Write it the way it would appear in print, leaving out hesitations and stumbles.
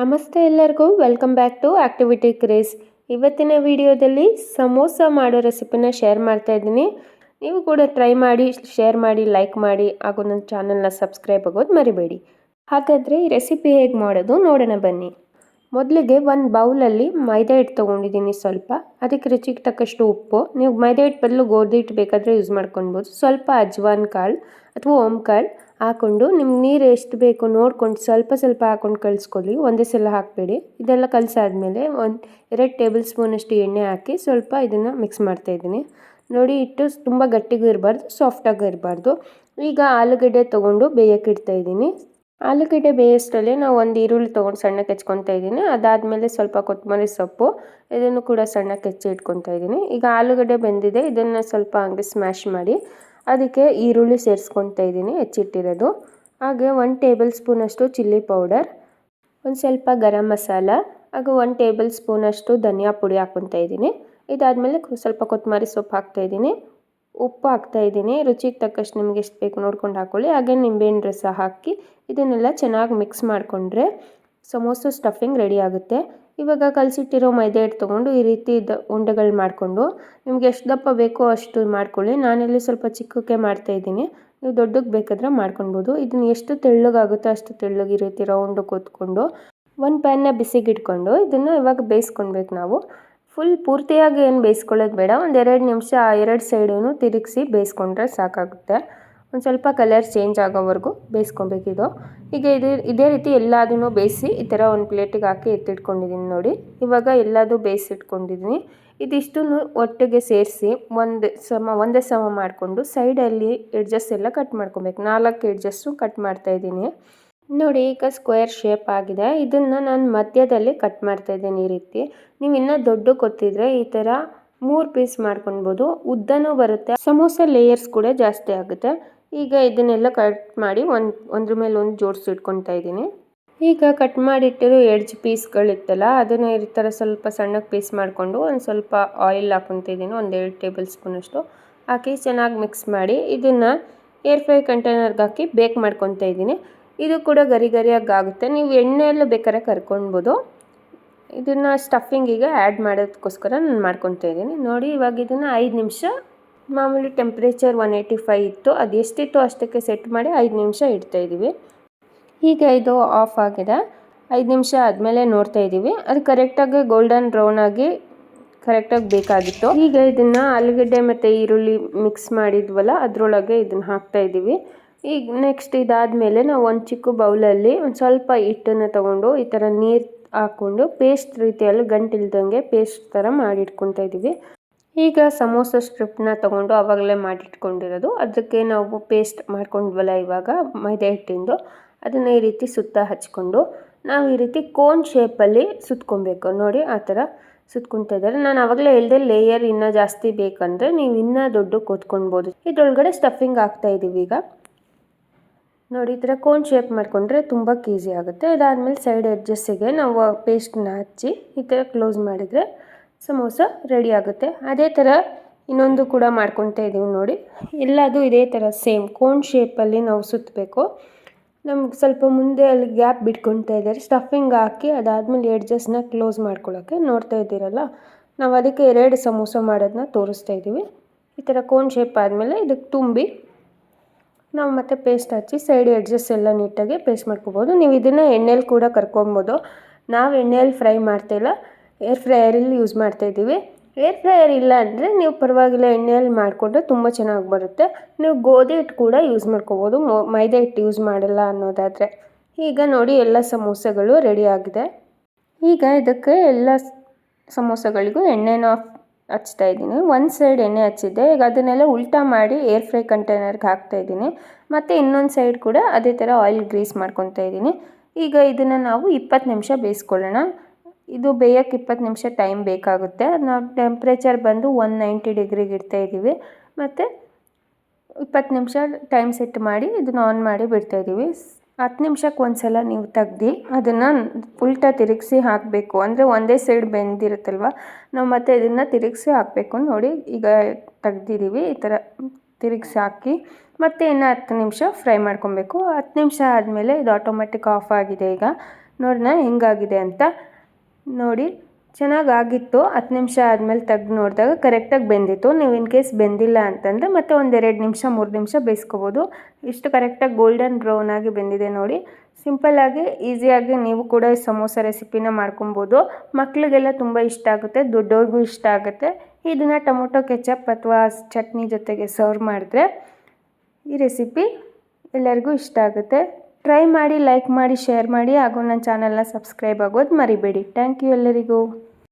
ನಮಸ್ತೆ ಎಲ್ಲರಿಗೂ welcome back to activity craze. ಇವತ್ತಿನ ವಿಡಿಯೋದಲ್ಲಿ ಸಮೋಸ ಮಾಡೋ ರೆಸಿಪಿನ ಶೇರ್ ಮಾಡ್ತಾ ಇದ್ದೀನಿ. ನೀವು ಕೂಡ ಟ್ರೈ ಮಾಡಿ, ಶೇರ್ ಮಾಡಿ, ಲೈಕ್ ಮಾಡಿ ಹಾಗೂ ನನ್ನ ಚಾನಲ್ನ ಸಬ್ಸ್ಕ್ರೈಬ್ ಆಗೋದು ಮರಿಬೇಡಿ. ಹಾಗಾದರೆ ಈ ರೆಸಿಪಿ ಹೇಗೆ ಮಾಡೋದು ನೋಡೋಣ ಬನ್ನಿ. ಮೊದಲಿಗೆ ಒಂದು ಬೌಲಲ್ಲಿ ಮೈದಾ ಹಿಟ್ಟು ತೊಗೊಂಡಿದ್ದೀನಿ ಸ್ವಲ್ಪ. ಅದಕ್ಕೆ ರುಚಿಗೆ ತಕ್ಕಷ್ಟು ಉಪ್ಪು. ನೀವು ಮೈದಾ ಹಿಟ್ಟು ಬದಲು ಗೋಧಿ ಹಿಟ್ಟು ಬೇಕಾದರೆ ಯೂಸ್ ಮಾಡ್ಕೊಳ್ಬೋದು. ಸ್ವಲ್ಪ ಅಜ್ವಾನ್ ಕಾಳು ಅಥವಾ ಓಮ್ ಕಾಳು ಹಾಕ್ಕೊಂಡು ನಿಮ್ಗೆ ನೀರು ಎಷ್ಟು ಬೇಕು ನೋಡ್ಕೊಂಡು ಸ್ವಲ್ಪ ಸ್ವಲ್ಪ ಹಾಕ್ಕೊಂಡು ಕಲಿಸ್ಕೊಳ್ಳಿ, ಒಂದೇ ಸಲ ಹಾಕಬೇಡಿ. ಇದೆಲ್ಲ ಕಲಸಾದ್ಮೇಲೆ 2 ಟೇಬಲ್ ಸ್ಪೂನಷ್ಟು ಎಣ್ಣೆ ಹಾಕಿ ಸ್ವಲ್ಪ ಇದನ್ನು ಮಿಕ್ಸ್ ಮಾಡ್ತಾಯಿದ್ದೀನಿ. ನೋಡಿ, ಹಿಟ್ಟು ತುಂಬ ಗಟ್ಟಿಗೂ ಇರಬಾರ್ದು, ಸಾಫ್ಟಾಗೂ ಇರಬಾರ್ದು. ಈಗ ಆಲೂಗಡ್ಡೆ ತೊಗೊಂಡು ಬೇಯಕ್ಕೆ ಇಡ್ತಾಯಿದ್ದೀನಿ. ಆಲೂಗಡ್ಡೆ ಬೇಯಿಸೋದ್ರಲ್ಲಿ ನಾವು ಒಂದು ಈರುಳ್ಳಿ ತೊಗೊಂಡು ಸಣ್ಣಕ್ಕೆ ಹೆಚ್ಕೊತಾ ಇದ್ದೀನಿ. ಅದಾದಮೇಲೆ ಸ್ವಲ್ಪ ಕೊತ್ತಂಬರಿ ಸೊಪ್ಪು, ಇದನ್ನು ಕೂಡ ಸಣ್ಣಕ್ಕೆ ಹೆಚ್ಚಿ ಇಟ್ಕೊತಾ ಇದ್ದೀನಿ. ಈಗ ಆಲೂಗಡ್ಡೆ ಬೆಂದಿದೆ, ಇದನ್ನು ಸ್ವಲ್ಪ ಹಂಗೆ ಸ್ಮ್ಯಾಶ್ ಮಾಡಿ ಅದಕ್ಕೆ ಈರುಳ್ಳಿ ಸೇರಿಸ್ಕೊತಾ ಇದ್ದೀನಿ ಹೆಚ್ಚಿಟ್ಟಿರೋದು. ಹಾಗೆ 1 ಟೇಬಲ್ ಸ್ಪೂನಷ್ಟು ಚಿಲ್ಲಿ ಪೌಡರ್, ಒಂದು ಸ್ವಲ್ಪ ಗರಂ ಮಸಾಲ ಹಾಗೂ 1 ಟೇಬಲ್ ಸ್ಪೂನಷ್ಟು ಧನಿಯಾ ಪುಡಿ ಹಾಕ್ಕೊತಾ ಇದ್ದೀನಿ. ಇದಾದಮೇಲೆ ಸ್ವಲ್ಪ ಕೊತ್ತಂಬರಿ ಸೊಪ್ಪು ಹಾಕ್ತಾಯಿದ್ದೀನಿ, ಉಪ್ಪು ಹಾಕ್ತಾಯಿದ್ದೀನಿ. ರುಚಿಗೆ ತಕ್ಕಷ್ಟು ನಿಮಗೆ ಎಷ್ಟು ಬೇಕು ನೋಡ್ಕೊಂಡು ಹಾಕ್ಕೊಳ್ಳಿ. ಹಾಗೆ ನಿಂಬೆಹಣ್ಣು ರಸ ಹಾಕಿ ಇದನ್ನೆಲ್ಲ ಚೆನ್ನಾಗಿ ಮಿಕ್ಸ್ ಮಾಡಿಕೊಂಡ್ರೆ ಸಮೋಸ ಸ್ಟಫಿಂಗ್ ರೆಡಿ ಆಗುತ್ತೆ. ಇವಾಗ ಕಲಸಿಟ್ಟಿರೋ ಮೈದಾ ಹಿಟ್ಟು ತೊಗೊಂಡು ಈ ರೀತಿ ಉಂಡೆಗಳು ಮಾಡಿಕೊಂಡು ನಿಮ್ಗೆ ಎಷ್ಟು ದಪ್ಪ ಬೇಕೋ ಅಷ್ಟು ಮಾಡ್ಕೊಳ್ಳಿ. ನಾನಿಲ್ಲಿ ಸ್ವಲ್ಪ ಚಿಕ್ಕಕ್ಕೆ ಮಾಡ್ತಾಯಿದ್ದೀನಿ, ನೀವು ದೊಡ್ಡಕ್ಕೆ ಬೇಕಾದರೆ ಮಾಡ್ಕೊಳ್ಬೋದು. ಇದನ್ನು ಎಷ್ಟು ತೆಳ್ಳಗಾಗುತ್ತೋ ಅಷ್ಟು ತೆಳ್ಳಗೆ ಈ ರೀತಿ ರೌಂಡು ಕೂತ್ಕೊಂಡು ಒಂದು ಪ್ಯಾನ್ನ ಬಿಸಿಗೆ ಇಟ್ಕೊಂಡು ಇದನ್ನು ಇವಾಗ ಬೇಯಿಸ್ಕೊಳ್ಬೇಕು. ನಾವು ಫುಲ್ ಪೂರ್ತಿಯಾಗಿ ಏನು ಬೇಯಿಸ್ಕೊಳ್ಳೋದು ಬೇಡ, ಒಂದು 2 ನಿಮಿಷ 2 ಸೈಡೂ ತಿರುಗಿಸಿ ಬೇಯಿಸ್ಕೊಂಡ್ರೆ ಸಾಕಾಗುತ್ತೆ. ಒಂದು ಸ್ವಲ್ಪ ಕಲರ್ ಚೇಂಜ್ ಆಗೋವರೆಗೂ ಬೇಯಿಸ್ಕೊಬೇಕಿದು. ಈಗ ಇದೇ ರೀತಿ ಎಲ್ಲದನ್ನು ಬೇಯಿಸಿ ಈ ಥರ ಒಂದು ಪ್ಲೇಟಿಗೆ ಹಾಕಿ ಎತ್ತಿಟ್ಕೊಂಡಿದ್ದೀನಿ. ನೋಡಿ, ಇವಾಗ ಎಲ್ಲದೂ ಬೇಯಿಸಿಟ್ಕೊಂಡಿದ್ದೀನಿ. ಇದಿಷ್ಟು ಒಟ್ಟಿಗೆ ಸೇರಿಸಿ ಒಂದೇ ಸಮ ಮಾಡಿಕೊಂಡು ಸೈಡಲ್ಲಿ ಎಡ್ಜಸ್ ಎಲ್ಲ ಕಟ್ ಮಾಡ್ಕೊಬೇಕು. 4 ಎಡ್ಜಸ್ಸು ಕಟ್ ಮಾಡ್ತಾಯಿದ್ದೀನಿ. ನೋಡಿ, ಈಗ ಸ್ಕ್ವೇರ್ ಶೇಪ್ ಆಗಿದೆ. ಇದನ್ನು ನಾನು ಮಧ್ಯದಲ್ಲಿ ಕಟ್ ಮಾಡ್ತಾಯಿದ್ದೀನಿ ಈ ರೀತಿ. ನೀವು ಇನ್ನೂ ದೊಡ್ಡ ಕೊತ್ತಿದ್ರೆ ಈ ಥರ 3 ಪೀಸ್ ಮಾಡ್ಕೊಳ್ಬೋದು, ಉದ್ದನೂ ಬರುತ್ತೆ, ಸಮೋಸ ಲೇಯರ್ಸ್ ಕೂಡ ಜಾಸ್ತಿ ಆಗುತ್ತೆ. ಈಗ ಇದನ್ನೆಲ್ಲ ಕಟ್ ಮಾಡಿ ಒಂದ್ರ ಮೇಲೆ ಒಂದು ಜೋಡಿಸಿ ಇಟ್ಕೊತಾ ಇದ್ದೀನಿ. ಈಗ ಕಟ್ ಮಾಡಿಟ್ಟಿರೋ ಎಡ್ಜ್ ಪೀಸ್ಗಳಿತ್ತಲ್ಲ ಅದನ್ನು ಈ ಥರ ಸ್ವಲ್ಪ ಸಣ್ಣಕ್ಕೆ ಪೀಸ್ ಮಾಡಿಕೊಂಡು ಒಂದು ಸ್ವಲ್ಪ ಆಯಿಲ್ ಹಾಕ್ಕೊತಿದ್ದೀನಿ, ಒಂದು 2 ಟೇಬಲ್ ಸ್ಪೂನಷ್ಟು ಹಾಕಿ ಚೆನ್ನಾಗಿ ಮಿಕ್ಸ್ ಮಾಡಿ ಇದನ್ನು ಏರ್ ಫ್ರೈ ಕಂಟೈನರ್ಗೆ ಹಾಕಿ ಬೇಕ್ ಮಾಡ್ಕೊತಾ ಇದ್ದೀನಿ. ಇದು ಕೂಡ ಗರಿ ಗರಿಯಾಗಿ ಆಗುತ್ತೆ. ನೀವು ಎಣ್ಣೆಯಲ್ಲೂ ಬೇಕಾದ್ರೆ ಕರ್ಕೊಳ್ಬೋದು. ಇದನ್ನು ಸ್ಟಫಿಂಗಿಗೆ ಆ್ಯಡ್ ಮಾಡೋದಕ್ಕೋಸ್ಕರ ನಾನು ಮಾಡ್ಕೊತಾ ಇದ್ದೀನಿ. ನೋಡಿ, ಇವಾಗ ಇದನ್ನು 5 ನಿಮಿಷ ಮಾಮೂಲಿ ಟೆಂಪ್ರೇಚರ್ 185 ಇತ್ತು, ಅದು ಎಷ್ಟಿತ್ತು ಅಷ್ಟಕ್ಕೆ ಸೆಟ್ ಮಾಡಿ 5 ನಿಮಿಷ ಇಡ್ತಾಯಿದ್ದೀವಿ. ಈಗ ಇದು ಆಫ್ ಆಗಿದೆ. 5 ನಿಮಿಷ ಆದಮೇಲೆ ನೋಡ್ತಾ ಇದ್ದೀವಿ, ಅದು ಕರೆಕ್ಟಾಗಿ ಗೋಲ್ಡನ್ ಬ್ರೌನ್ ಆಗಿ ಕರೆಕ್ಟಾಗಿ ಬೇಕಾಗಿತ್ತು. ಈಗ ಇದನ್ನು ಆಲೂಗಡ್ಡೆ ಮತ್ತು ಈರುಳ್ಳಿ ಮಿಕ್ಸ್ ಮಾಡಿದ್ವಲ್ಲ ಅದರೊಳಗೆ ಇದನ್ನು ಹಾಕ್ತಾಯಿದ್ದೀವಿ. ಈಗ ನೆಕ್ಸ್ಟ್ ಇದಾದಮೇಲೆ ನಾವು ಒಂದು ಚಿಕ್ಕ ಬೌಲಲ್ಲಿ ಒಂದು ಸ್ವಲ್ಪ ಹಿಟ್ಟನ್ನು ತೊಗೊಂಡು ಈ ಥರ ನೀರು ಹಾಕ್ಕೊಂಡು ಪೇಸ್ಟ್ ರೀತಿಯಲ್ಲಿ ಗಂಟಿಲ್ದಂಗೆ ಪೇಸ್ಟ್ ಥರ ಮಾಡಿಟ್ಕೊತಾ ಇದ್ದೀವಿ. ಈಗ ಸಮೋಸ ಸ್ಟ್ರಿಪ್ನ ತೊಗೊಂಡು ಆವಾಗಲೇ ಮಾಡಿಟ್ಕೊಂಡಿರೋದು, ಅದಕ್ಕೆ ನಾವು ಪೇಸ್ಟ್ ಮಾಡ್ಕೊಂಡ್ವಲ್ಲ ಇವಾಗ ಮೈದಾ ಹಿಟ್ಟಿಂದು, ಅದನ್ನು ಈ ರೀತಿ ಸುತ್ತ ಹಚ್ಕೊಂಡು ನಾವು ಈ ರೀತಿ ಕೋನ್ ಶೇಪಲ್ಲಿ ಸುತ್ಕೊಬೇಕು. ನೋಡಿ, ಆ ಥರ ಸುತ್ಕೊತಾ ಇದ್ದಾರೆ. ನಾನು ಆವಾಗಲೇ ಹೇಳಿದೆ ಲೇಯರ್ ಇನ್ನೂ ಜಾಸ್ತಿ ಬೇಕಂದರೆ ನೀವು ಇನ್ನೂ ದೊಡ್ಡ ಕೂತ್ಕೊಳ್ಬೋದು. ಇದರೊಳಗಡೆ ಸ್ಟಫಿಂಗ್ ಹಾಕ್ತಾಯಿದ್ದೀವಿ. ಈಗ ನೋಡಿ, ಈ ಥರ ಕೋನ್ ಶೇಪ್ ಮಾಡಿಕೊಂಡ್ರೆ ತುಂಬ ಈಸಿ ಆಗುತ್ತೆ. ಇದಾದಮೇಲೆ ಸೈಡ್ ಎಡ್ಜಸ್ಸಿಗೆ ನಾವು ಪೇಸ್ಟನ್ನ ಹಚ್ಚಿ ಈ ಥರ ಕ್ಲೋಸ್ ಮಾಡಿದರೆ ಸಮೋಸ ರೆಡಿ ಆಗುತ್ತೆ. ಅದೇ ಥರ ಇನ್ನೊಂದು ಕೂಡ ಮಾಡ್ಕೊತಾ ಇದ್ದೀವಿ. ನೋಡಿ, ಎಲ್ಲದು ಇದೇ ಥರ ಸೇಮ್ ಕೋನ್ ಶೇಪಲ್ಲಿ ನಾವು ಸುತ್ತಬೇಕು. ನಮ್ಗೆ ಸ್ವಲ್ಪ ಮುಂದೆ ಅಲ್ಲಿ ಗ್ಯಾಪ್ ಬಿಟ್ಕೊತಾ ಇದ್ದಾರೆ, ಸ್ಟಫಿಂಗ್ ಹಾಕಿ ಅದಾದಮೇಲೆ ಎಡ್ಜಸ್ನ ಕ್ಲೋಸ್ ಮಾಡ್ಕೊಳ್ಳೋಕ್ಕೆ. ನೋಡ್ತಾ ಇದ್ದೀರಲ್ಲ, ನಾವು ಅದಕ್ಕೆ 2 ಸಮೋಸ ಮಾಡೋದನ್ನ ತೋರಿಸ್ತಾ ಇದ್ದೀವಿ. ಈ ಥರ ಕೋನ್ ಶೇಪ್ ಆದಮೇಲೆ ಇದಕ್ಕೆ ತುಂಬಿ ನಾವು ಮತ್ತೆ ಪೇಸ್ಟ್ ಹಚ್ಚಿ ಸೈಡ್ ಎಡ್ಜಸ್ ಎಲ್ಲ ನೀಟಾಗಿ ಪೇಸ್ಟ್ ಮಾಡ್ಕೊಬೋದು. ನೀವು ಇದನ್ನು ಎಣ್ಣೆಲಿ ಕೂಡ ಕರ್ಕೊಬೋದು. ನಾವು ಎಣ್ಣೆಯಲ್ಲಿ ಫ್ರೈ ಮಾಡ್ತಾಯಿಲ್ಲ, ಏರ್ ಫ್ರೈಯರಲ್ಲಿ ಯೂಸ್ ಮಾಡ್ತಾಯಿದ್ದೀವಿ. ಏರ್ ಫ್ರೈಯರ್ ಇಲ್ಲ ಅಂದರೆ ನೀವು ಪರವಾಗಿಲ್ಲ ಎಣ್ಣೆಯಲ್ಲಿ ಮಾಡಿಕೊಂಡ್ರೆ ತುಂಬ ಚೆನ್ನಾಗಿ ಬರುತ್ತೆ. ನೀವು ಗೋಧಿ ಹಿಟ್ಟು ಕೂಡ ಯೂಸ್ ಮಾಡ್ಕೊಬೋದು, ಮೈದಾ ಹಿಟ್ಟು ಯೂಸ್ ಮಾಡಲ್ಲ ಅನ್ನೋದಾದರೆ. ಈಗ ನೋಡಿ, ಎಲ್ಲ ಸಮೋಸಗಳು ರೆಡಿ ಆಗಿದೆ. ಈಗ ಇದಕ್ಕೆ ಎಲ್ಲ ಸಮೋಸಗಳಿಗೂ ಎಣ್ಣೆನ ಹಚ್ತಾ ಇದ್ದೀನಿ. ಒಂದು ಸೈಡ್ ಎಣ್ಣೆ ಹಚ್ಚಿದ್ದೆ, ಈಗ ಅದನ್ನೆಲ್ಲ ಉಲ್ಟಾ ಮಾಡಿ ಏರ್ ಫ್ರೈ ಕಂಟೈನರ್ಗೆ ಹಾಕ್ತಾಯಿದ್ದೀನಿ. ಮತ್ತು ಇನ್ನೊಂದು ಸೈಡ್ ಕೂಡ ಅದೇ ಥರ ಆಯಿಲ್ ಗ್ರೀಸ್ ಮಾಡ್ಕೊತಾ ಇದ್ದೀನಿ. ಈಗ ಇದನ್ನು ನಾವು 20 ನಿಮಿಷ ಬೇಯಿಸ್ಕೊಳ್ಳೋಣ. ಇದು ಬೇಯಕ್ಕೆ 20 ನಿಮಿಷ ಟೈಮ್ ಬೇಕಾಗುತ್ತೆ. ನಾವು ಟೆಂಪ್ರೇಚರ್ ಬಂದು 190 ಡಿಗ್ರಿಗೆ ಇಡ್ತಾಯಿದ್ದೀವಿ. ಮತ್ತು 20 ನಿಮಿಷ ಟೈಮ್ ಸೆಟ್ ಮಾಡಿ ಇದನ್ನು ಆನ್ ಮಾಡಿ ಬಿಡ್ತಾಯಿದ್ದೀವಿ. 10 ನಿಮಿಷಕ್ಕೆ ಒಂದು ಸಲ ನೀವು ತೆಗ್ದು ಅದನ್ನು ಉಲ್ಟಾ ತಿರುಗಿಸಿ ಹಾಕಬೇಕು. ಅಂದರೆ ಒಂದೇ ಸೈಡ್ ಬೆಂದಿರುತ್ತಲ್ವ, ನಾವು ಮತ್ತೆ ಇದನ್ನು ತಿರುಗಿಸಿ ಹಾಕಬೇಕು. ನೋಡಿ, ಈಗ ತೆಗ್ದಿದ್ದೀವಿ. ಈ ಥರ ತಿರುಗಿಸಿ ಹಾಕಿ ಮತ್ತೆ ಇನ್ನು 10 ನಿಮಿಷ ಫ್ರೈ ಮಾಡ್ಕೊಬೇಕು. 10 ನಿಮಿಷ ಆದಮೇಲೆ ಇದು ಆಟೋಮೆಟಿಕ್ ಆಫ್ ಆಗಿದೆ. ಈಗ ನೋಡೋಣ ಹೆಂಗಾಗಿದೆ ಅಂತ. ನೋಡಿ ಚೆನ್ನಾಗಾಗಿತ್ತು. 10 ನಿಮಿಷ ಆದಮೇಲೆ ತೆಗ್ದು ನೋಡಿದಾಗ ಕರೆಕ್ಟಾಗಿ ಬೆಂದಿತ್ತು. ನೀವು ಇನ್ ಕೇಸ್ ಬೆಂದಿಲ್ಲ ಅಂತಂದರೆ ಮತ್ತೆ ಒಂದು 2 ನಿಮಿಷ 3 ನಿಮಿಷ ಬೇಯಿಸ್ಕೋಬೋದು. ಇಷ್ಟು ಕರೆಕ್ಟಾಗಿ ಗೋಲ್ಡನ್ ಬ್ರೌನ್ ಆಗಿ ಬೆಂದಿದೆ ನೋಡಿ. ಸಿಂಪಲ್ಲಾಗಿ ಈಸಿಯಾಗಿ ನೀವು ಕೂಡ ಈ ಸಮೋಸ ರೆಸಿಪಿನ ಮಾಡ್ಕೊಬೋದು. ಮಕ್ಕಳಿಗೆಲ್ಲ ತುಂಬ ಇಷ್ಟ ಆಗುತ್ತೆ, ದೊಡ್ಡವ್ರಿಗೂ ಇಷ್ಟ ಆಗುತ್ತೆ. ಇದನ್ನು ಟೊಮೊಟೊ ಕೆಚಪ್ ಅಥವಾ ಚಟ್ನಿ ಜೊತೆಗೆ ಸರ್ವ್ ಮಾಡಿದ್ರೆ ಈ ರೆಸಿಪಿ ಎಲ್ಲರಿಗೂ ಇಷ್ಟ ಆಗುತ್ತೆ. ಟ್ರೈ ಮಾಡಿ, ಲೈಕ್ ಮಾಡಿ, ಶೇರ್ ಮಾಡಿ ಹಾಗೂ ನನ್ನ ಚಾನಲ್ನ ಸಬ್ಸ್ಕ್ರೈಬ್ ಆಗೋದು ಮರಿಬೇಡಿ. ಥ್ಯಾಂಕ್ ಯು ಎಲ್ಲರಿಗೂ.